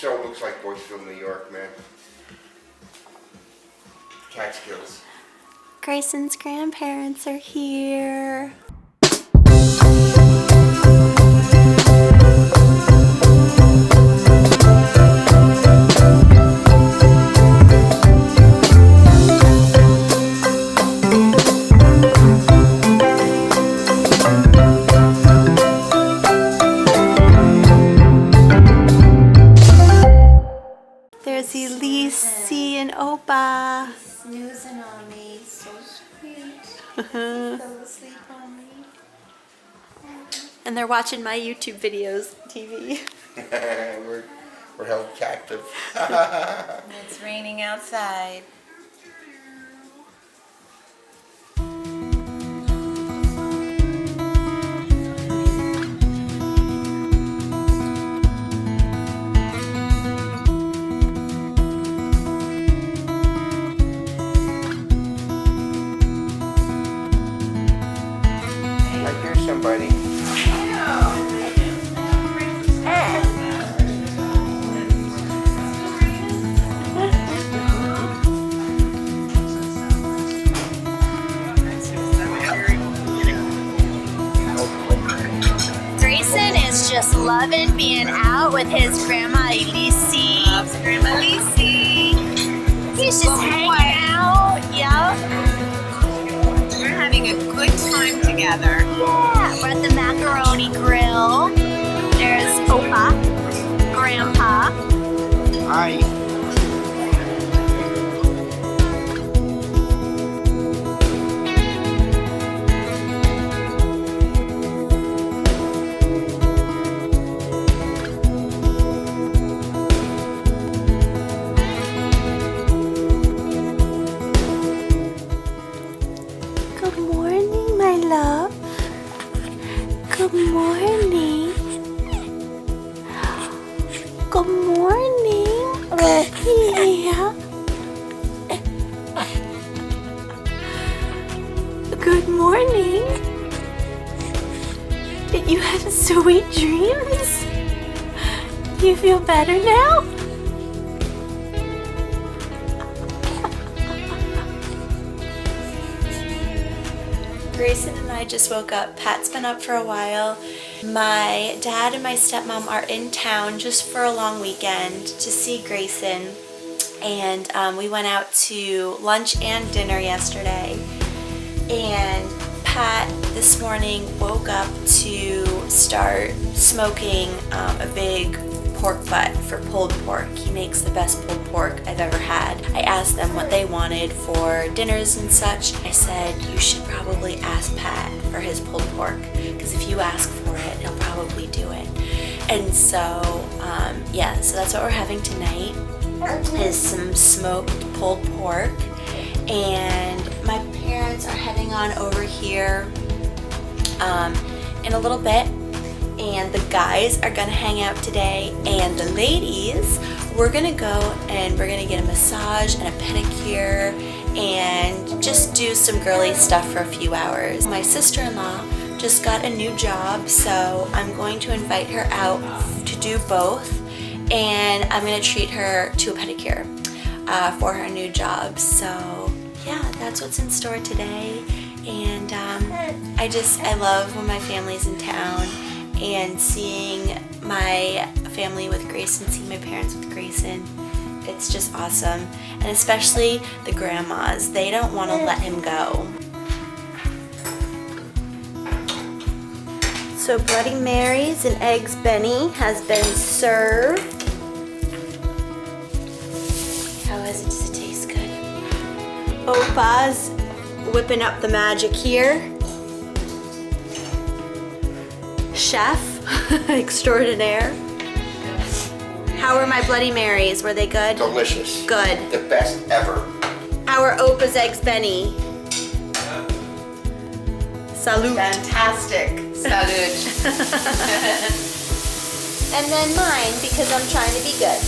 so looks like Boyceville, New York, man. Catskills. Grayson's grandparents are here. There's Elise and Opa. Snoozing on me, so sweet. Fell asleep on me. And they're watching my YouTube videos, TV. we're held captive. It's raining outside. I hear somebody. Grayson is just loving being out with his grandma Elise. Grandma Lisi. He's just hanging out. Yep. We're having a good time together. Yeah. We're at the macaroni grill. There's Opa, Grandpa. Hi. Good morning, my love. Good morning. Good morning. Yeah. Good morning. Did you have sweet dreams? Do you feel better now? Grayson and I just woke up. Pat's been up for a while. My dad and my stepmom are in town just for a long weekend to see Grayson. And we went out to lunch and dinner yesterday. And Pat this morning woke up to start smoking a big pork butt for pulled pork. He makes the best pulled pork I've ever had. I asked them what they wanted for dinners and such. I said, you should probably ask Pat for his pulled pork, because if you ask for it, he'll probably do it. And so, yeah, so that's what we're having tonight, is some smoked pulled pork. And my parents are heading on over here in a little bit. And the guys are gonna hang out today, and the ladies, we're gonna go and we're gonna get a massage and a pedicure and just do some girly stuff for a few hours. My sister-in-law just got a new job, so I'm going to invite her out to do both, and I'm gonna treat her to a pedicure for her new job. So yeah, that's what's in store today. And I love when my family's in town, and seeing my family with Grayson, seeing my parents with Grayson, it's just awesome. And especially the grandmas, they don't want to let him go. So Bloody Marys and Eggs Benny has been served. How is it? Does it taste good? Opa's whipping up the magic here. Chef extraordinaire. How were my Bloody Marys? Were they good? Delicious. Good. The best ever. How are Opa's Eggs Benny? Salute. Fantastic. Salute. And then mine, because I'm trying to be good.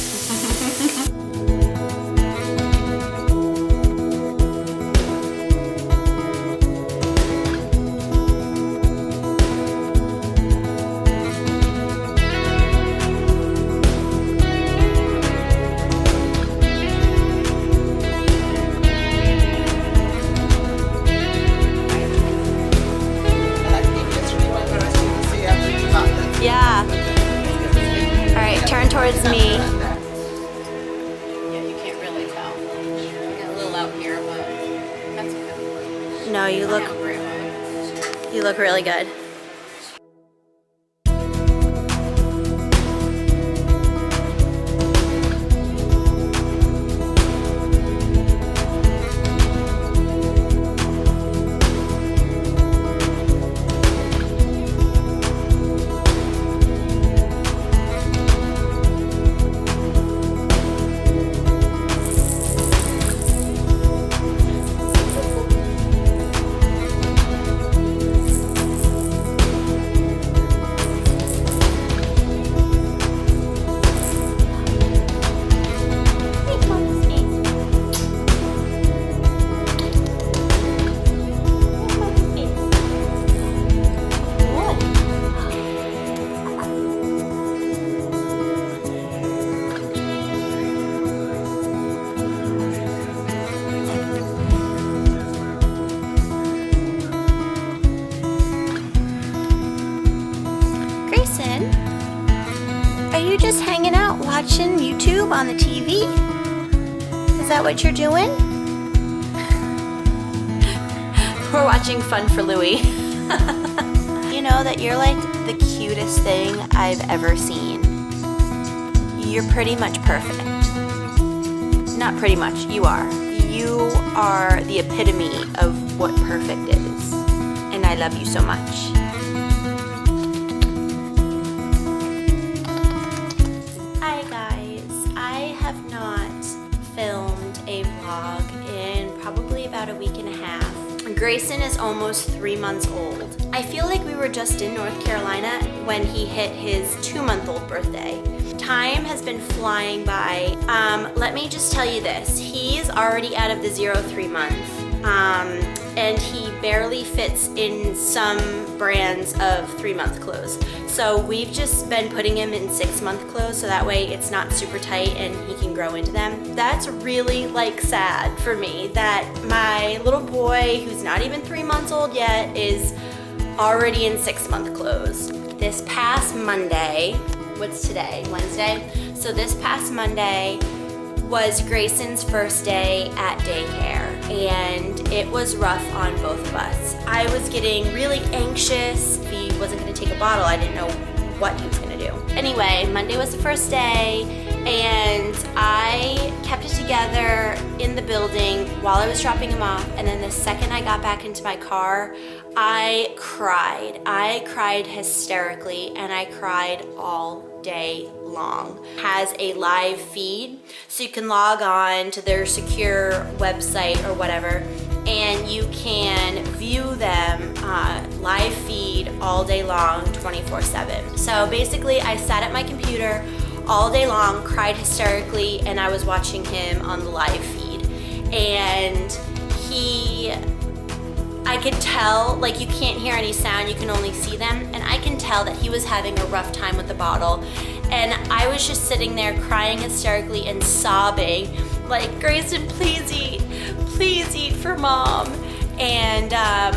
towards me. Yeah, you can't really tell. I got a little out here, but that's okay. No, you look really good. Greyson, are you just hanging out watching YouTube on the TV? Is that what you're doing? We're watching Fun for Louie. You know that you're like the cutest thing I've ever seen. You're pretty much perfect. Not pretty much, you are. You are the epitome of what perfect is. And I love you so much. Hi guys, I have not filmed a vlog in probably about a week and a half. Greyson is almost 3 months old. I feel like we were just in North Carolina when he hit his 2-month-old birthday. Time has been flying by. Let me just tell you this. He's already out of the 0-3 month. And he barely fits in some brands of 3-month clothes. So we've just been putting him in 6-month clothes so that way it's not super tight and he can grow into them. That's really like sad for me that my little boy, who's not even 3 months old yet, is already in 6-month clothes. This past Monday, what's today? Wednesday? So this past Monday was Greyson's first day at daycare, and it was rough on both of us. I was getting really anxious. If he wasn't gonna take a bottle, I didn't know what he was gonna do. Anyway, Monday was the first day, and I kept it together in the building while I was dropping him off, and then the second I got back into my car, I cried. I cried hysterically, and I cried all day long. Has a live feed, so you can log on to their secure website or whatever, and you can view them live feed all day long, 24/7. So basically I sat at my computer all day long, cried hysterically, and I was watching him on the live feed. And I could tell, like, you can't hear any sound, you can only see them, and I can tell that he was having a rough time with the bottle. And I was just sitting there crying hysterically and sobbing, like, Greyson, please eat for mom. And I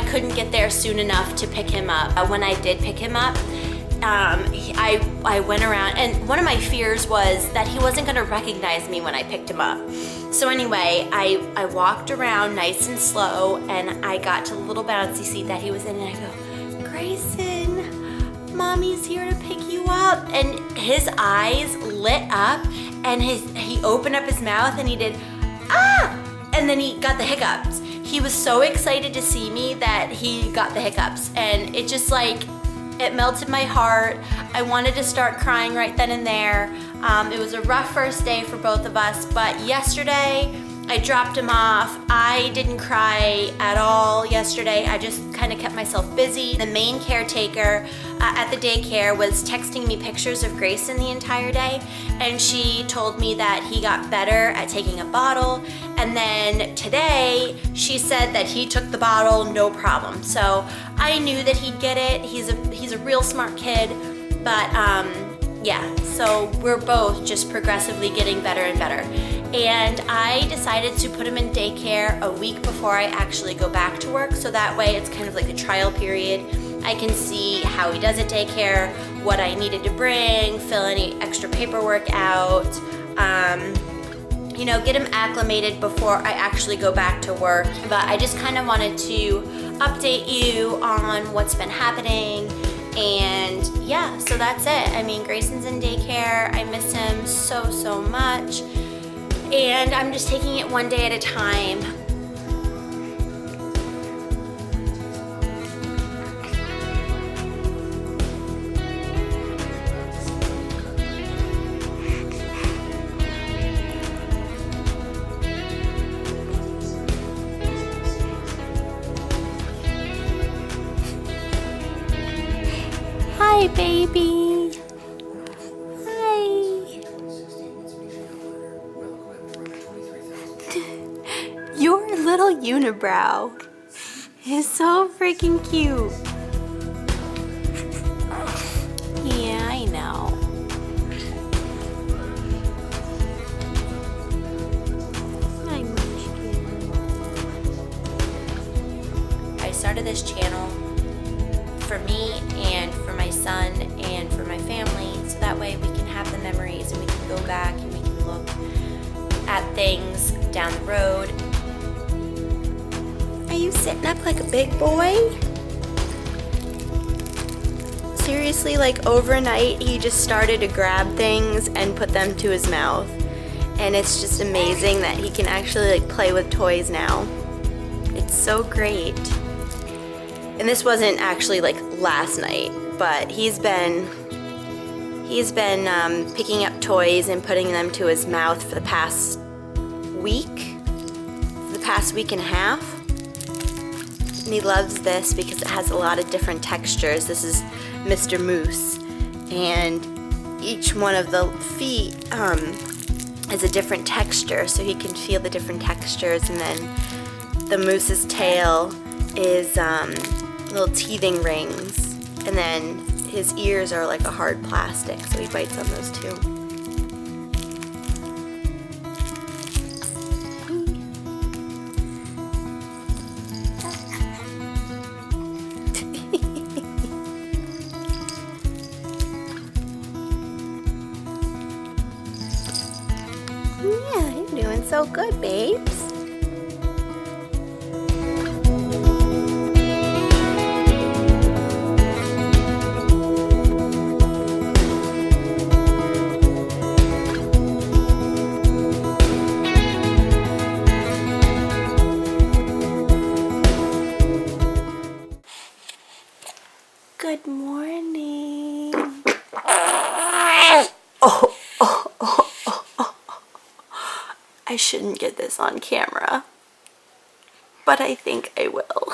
couldn't get there soon enough to pick him up. When I did pick him up, I went around, and one of my fears was that he wasn't gonna recognize me when I picked him up. So anyway, I walked around nice and slow, and I got to the little bouncy seat that he was in, and I go, Greyson, mommy's here to pick you up. And his eyes lit up, and he opened up his mouth, and he did, ah! And then he got the hiccups. He was so excited to see me that he got the hiccups, and it just it melted my heart. I wanted to start crying right then and there. It was a rough first day for both of us, but yesterday I dropped him off. I didn't cry at all yesterday. I just kind of kept myself busy. The main caretaker at the daycare was texting me pictures of Greyson the entire day, and she told me that he got better at taking a bottle, and then today she said that he took the bottle no problem. So I knew that he'd get it. He's a real smart kid, but yeah, so we're both just progressively getting better and better. And I decided to put him in daycare a week before I actually go back to work, so that way it's kind of like a trial period. I can see how he does at daycare, what I needed to bring, fill any extra paperwork out, you know, get him acclimated before I actually go back to work. But I just kind of wanted to update you on what's been happening. And yeah, so that's it. I mean, Grayson's in daycare. I miss him so, so much. And I'm just taking it one day at a time. Hi, baby. Hi. Your little unibrow is so freaking cute. Yeah, I know. Hi, Munchkin. I started this channel for me and for my son and for my family, so that way we can have the memories and we can go back and we can look at things down the road. Are you sitting up like a big boy? Seriously, like overnight he just started to grab things and put them to his mouth, and it's just amazing that he can actually like play with toys now. It's so great. And this wasn't actually like last night, but he's been picking up toys and putting them to his mouth for the past week and a half. And he loves this because it has a lot of different textures. This is Mr. Moose, and each one of the feet is a different texture, so he can feel the different textures. And then the moose's tail is little teething rings, and then his ears are like a hard plastic, so he bites on those too. Yeah, you're doing so good, babes. Good morning. I shouldn't get this on camera, but I think I will.